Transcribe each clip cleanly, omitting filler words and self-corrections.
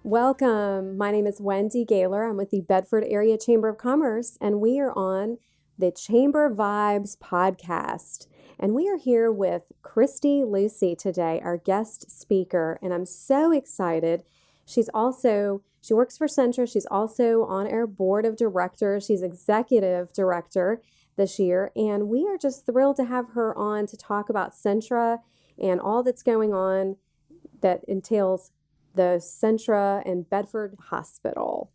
Welcome. My name is Wendy Gaylor. I'm with the Bedford Area Chamber of Commerce, and we are on the Chamber Vibes podcast. And we are here with Christy Lucy today, our guest speaker, and I'm so excited. She works for Centra. She's also on our board of directors. She's executive director this year, and we are just thrilled to have her on to talk about Centra and all that's going on that entails the Centra and Bedford Hospital.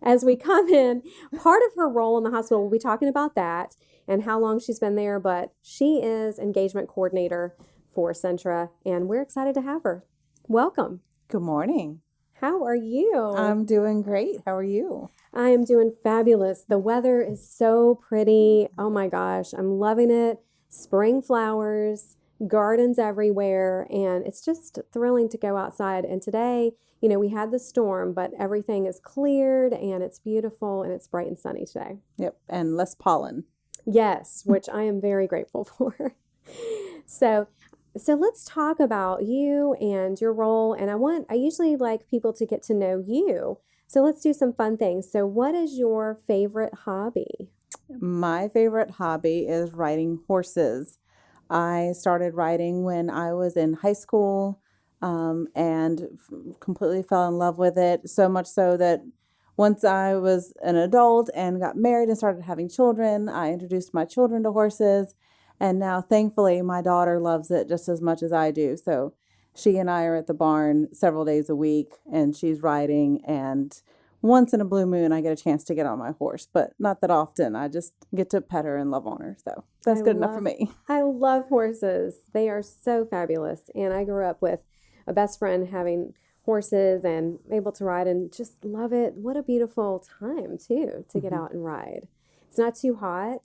As we come in, part of her role in the hospital, we'll be talking about that and how long she's been there, but she is engagement coordinator for Centra, and we're excited to have her. Welcome. Good morning. How are you? I'm doing great. How are you? I am doing fabulous. The weather is so pretty. Oh my gosh, I'm loving it. Spring flowers, gardens everywhere, and it's just thrilling to go outside. And today, we had the storm, but everything is cleared and it's beautiful and it's bright and sunny today. Yep, and less pollen. Yes, which I am very grateful for. So let's talk about you and your role. And I usually like people to get to know you. So let's do some fun things. So what is your favorite hobby? My favorite hobby is riding horses. I started riding when I was in high school and completely fell in love with it. So much so that once I was an adult and got married and started having children, I introduced my children to horses. And now, thankfully, my daughter loves it just as much as I do. So she and I are at the barn several days a week, and she's riding. And once in a blue moon, I get a chance to get on my horse, but not that often. I just get to pet her and love on her. So that's good enough for me. I love horses. They are so fabulous. And I grew up with a best friend having horses and able to ride and just love it. What a beautiful time, too, to get out and ride. It's not too hot.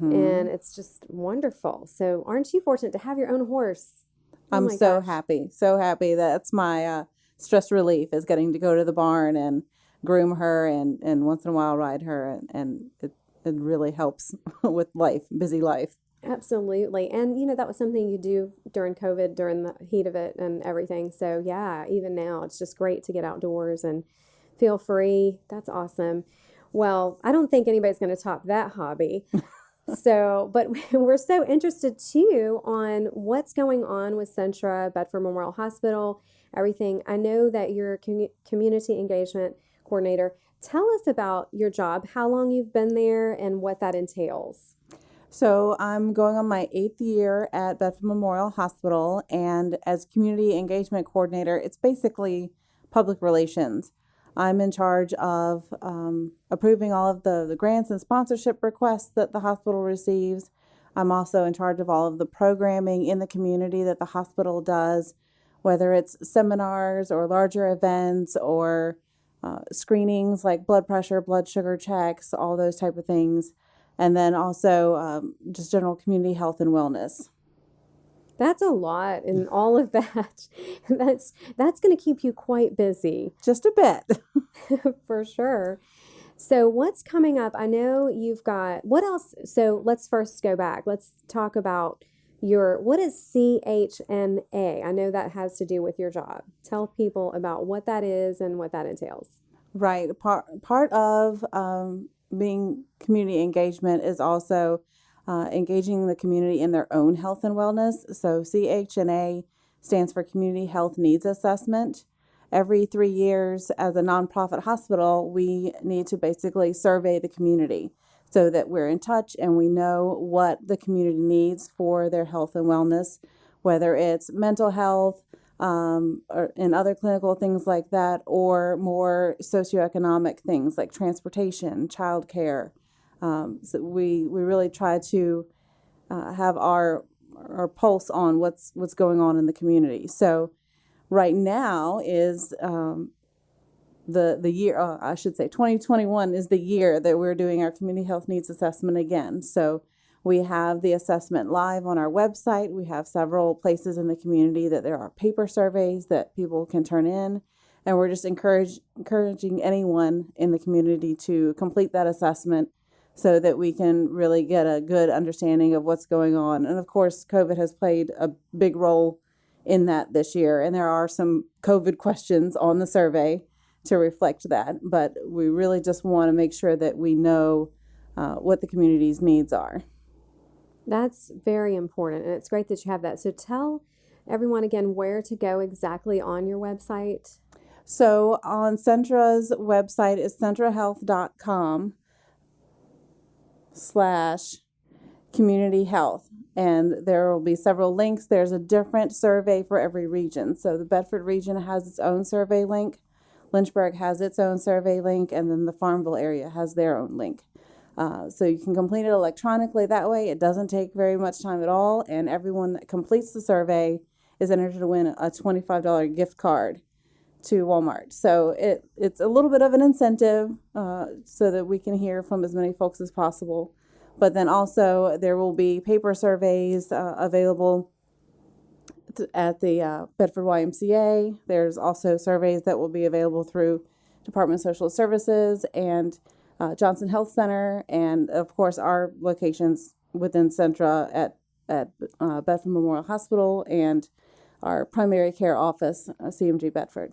And it's just wonderful. So aren't you fortunate to have your own horse? I'm so happy. So happy. That's my stress relief, is getting to go to the barn and groom her and once in a while ride her. And it really helps with life, busy life. Absolutely. And, that was something you do during COVID, during the heat of it and everything. So, yeah, even now, it's just great to get outdoors and feel free. That's awesome. Well, I don't think anybody's going to top that hobby. But we're so interested too on what's going on with Centra, Bedford Memorial Hospital, everything. I know that you're a community engagement coordinator. Tell us about your job, how long you've been there, and what that entails. So I'm going on my 8th year at Bedford Memorial Hospital, and as community engagement coordinator, it's basically public relations. I'm in charge of approving all of the grants and sponsorship requests that the hospital receives. I'm also in charge of all of the programming in the community that the hospital does, whether it's seminars or larger events or screenings like blood pressure, blood sugar checks, all those type of things. And then also just general community health and wellness. That's a lot, and all of that. That's going to keep you quite busy. Just a bit. For sure. So what's coming up? I know you've got, what else? So let's first go back. Let's talk about what is CHNA? I know that has to do with your job. Tell people about what that is and what that entails. Right. Part of being community engagement is also engaging the community in their own health and wellness. So CHNA stands for Community Health Needs Assessment. Every 3 years, as a nonprofit hospital, we need to basically survey the community so that we're in touch and we know what the community needs for their health and wellness, whether it's mental health or and other clinical things like that, or more socioeconomic things like transportation, childcare. So we really try to have our pulse on what's going on in the community. So right now is the year, I should say 2021 is the year that we're doing our community health needs assessment again. So we have the assessment live on our website. We have several places in the community that there are paper surveys that people can turn in. And we're just encouraging anyone in the community to complete that assessment so that we can really get a good understanding of what's going on. And of course, COVID has played a big role in that this year. And there are some COVID questions on the survey to reflect that. But we really just want to make sure that we know what the community's needs are. That's very important, and it's great that you have that. So tell everyone again where to go exactly on your website. So on Centra's website is centrahealth.com/community health. And there will be several links. There's a different survey for every region. So the Bedford region has its own survey link. Lynchburg has its own survey link, and then the Farmville area has their own link. So you can complete it electronically that way. It doesn't take very much time at all, and everyone that completes the survey is entered to win a $25 gift card to Walmart. So it's a little bit of an incentive so that we can hear from as many folks as possible. But then also there will be paper surveys available at the Bedford YMCA. There's also surveys that will be available through Department of Social Services and Johnson Health Center, and of course our locations within Centra at Bedford Memorial Hospital and our primary care office, CMG Bedford.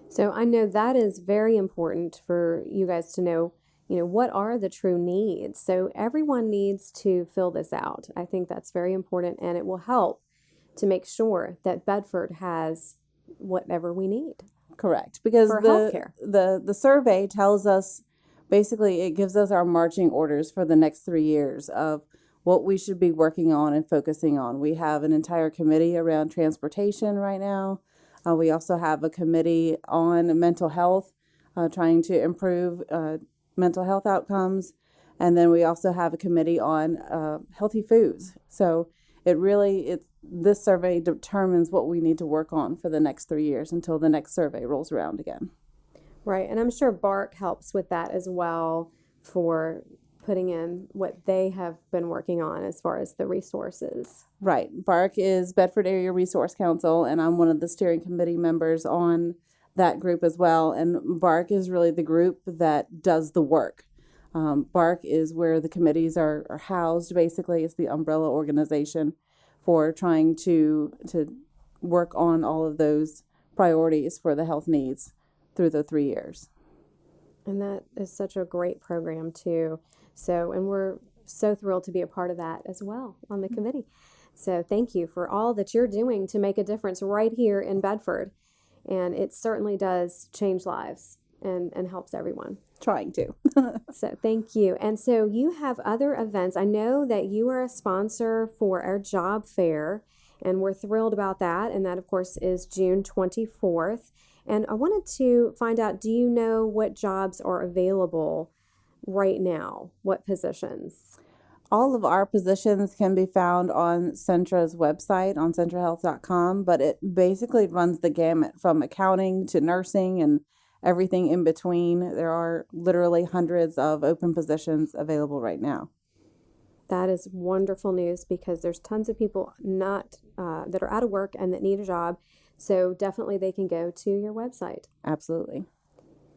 So I know that is very important for you guys to know, what are the true needs. So everyone needs to fill this out. I think that's very important, and it will help to make sure that Bedford has whatever we need. Correct, because for healthcare. The survey tells us, basically, it gives us our marching orders for the next 3 years of what we should be working on and focusing on. We have an entire committee around transportation right now. We also have a committee on mental health, trying to improve mental health outcomes. And then we also have a committee on healthy foods. So this survey determines what we need to work on for the next 3 years until the next survey rolls around again. Right, and I'm sure BARC helps with that as well for putting in what they have been working on as far as the resources. Right. BARC is Bedford Area Resource Council, and I'm one of the steering committee members on that group as well. And BARC is really the group that does the work. BARC is where the committees are housed, basically. It's the umbrella organization for trying to work on all of those priorities for the health needs through the 3 years. And that is such a great program too. So, and we're so thrilled to be a part of that as well on the committee. So thank you for all that you're doing to make a difference right here in Bedford. And it certainly does change lives and helps everyone. Trying to. So thank you. And so you have other events. I know that you are a sponsor for our job fair, and we're thrilled about that. And that, of course, is June 24th. And I wanted to find out, do you know what jobs are available right now? What positions? All of our positions can be found on Centra's website, on centrahealth.com, but it basically runs the gamut from accounting to nursing and everything in between. There are literally hundreds of open positions available right now. That is wonderful news, because there's tons of people that are out of work and that need a job. So definitely they can go to your website. Absolutely.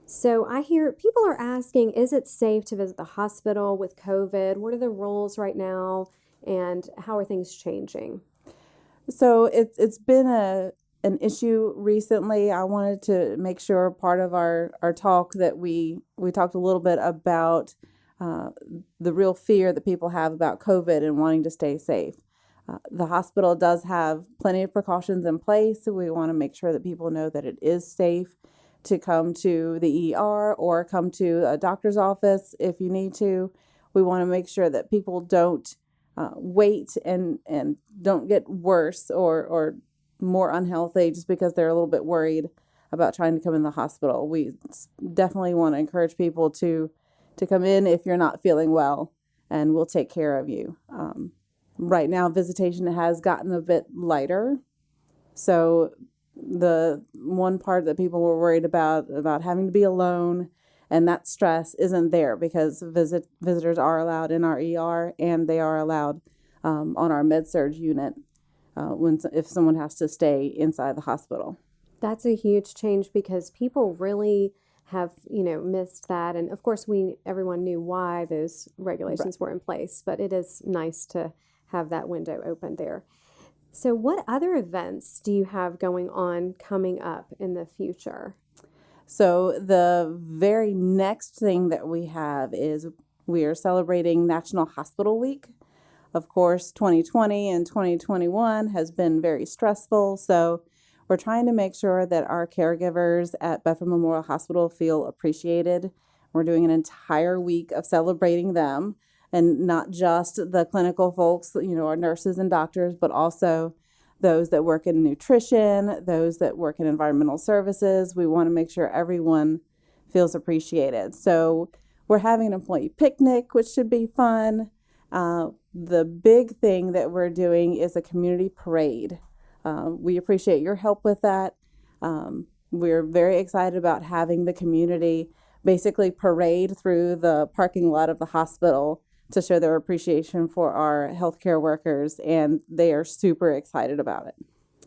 So I hear people are asking, is it safe to visit the hospital with COVID? What are the rules right now, and how are things changing? So it's been an issue recently. I wanted to make sure part of our talk that we talked a little bit about the real fear that people have about COVID and wanting to stay safe. The hospital does have plenty of precautions in place. So we want to make sure that people know that it is safe to come to the ER or come to a doctor's office if you need to. We want to make sure that people don't wait and don't get worse or more unhealthy just because they're a little bit worried about trying to come in the hospital. We definitely want to encourage people to come in if you're not feeling well, and we'll take care of you. Right now, visitation has gotten a bit lighter. So the one part that people were worried about having to be alone and that stress isn't there, because visitors are allowed in our ER, and they are allowed on our med-surg unit if someone has to stay inside the hospital. That's a huge change, because people really have, missed that. And of course, everyone knew why those regulations were in place, but it is nice to have that window open there. So, what other events do you have going on coming up in the future? So the very next thing that we have is we are celebrating National Hospital Week. Of course, 2020 and 2021 has been very stressful, so we're trying to make sure that our caregivers at Bedford Memorial Hospital feel appreciated. We're doing an entire week of celebrating them, and not just the clinical folks, our nurses and doctors, but also those that work in nutrition, those that work in environmental services. We want to make sure everyone feels appreciated. So we're having an employee picnic, which should be fun. The big thing that we're doing is a community parade. We appreciate your help with that. We're very excited about having the community basically parade through the parking lot of the hospital to show their appreciation for our healthcare workers, and they are super excited about it.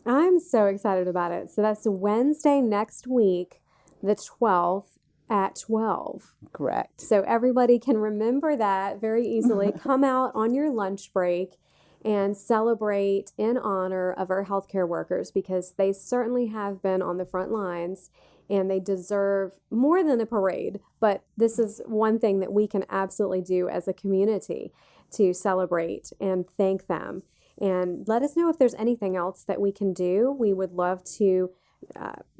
I'm so excited about it. So that's Wednesday next week, the 12th at 12. Correct. So everybody can remember that very easily. Come out on your lunch break and celebrate in honor of our healthcare workers, because they certainly have been on the front lines and they deserve more than a parade. But this is one thing that we can absolutely do as a community to celebrate and thank them. And let us know if there's anything else that we can do. We would love to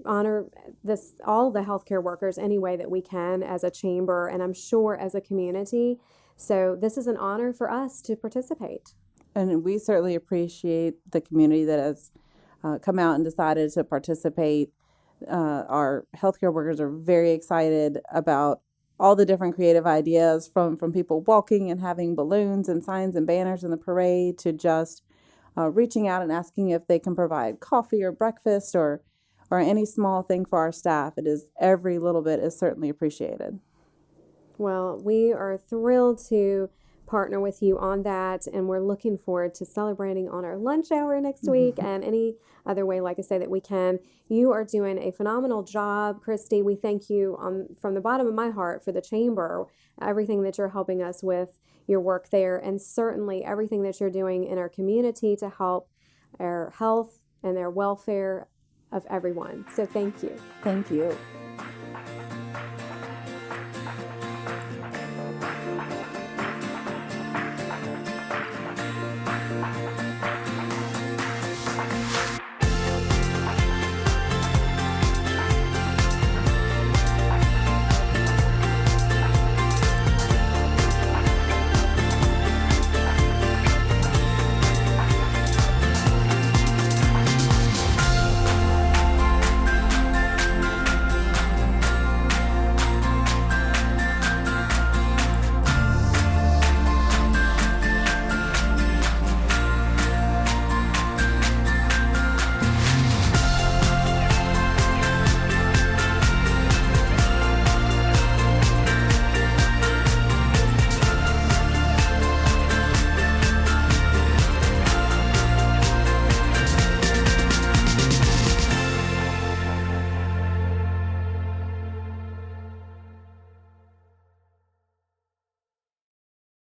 honor all the healthcare workers any way that we can as a chamber, and I'm sure as a community. So this is an honor for us to participate. And we certainly appreciate the community that has come out and decided to participate. Our healthcare workers are very excited about all the different creative ideas, from people walking and having balloons and signs and banners in the parade to just reaching out and asking if they can provide coffee or breakfast or any small thing for our staff. Every little bit is certainly appreciated. Well, we are thrilled to partner with you on that, and we're looking forward to celebrating on our lunch hour next week and any other way, like I say, that we can. You are doing a phenomenal job, Christy. We thank you from the bottom of my heart for the chamber, everything that you're helping us with, your work there, and certainly everything that you're doing in our community to help our health and their welfare of everyone. So thank you. Thank you.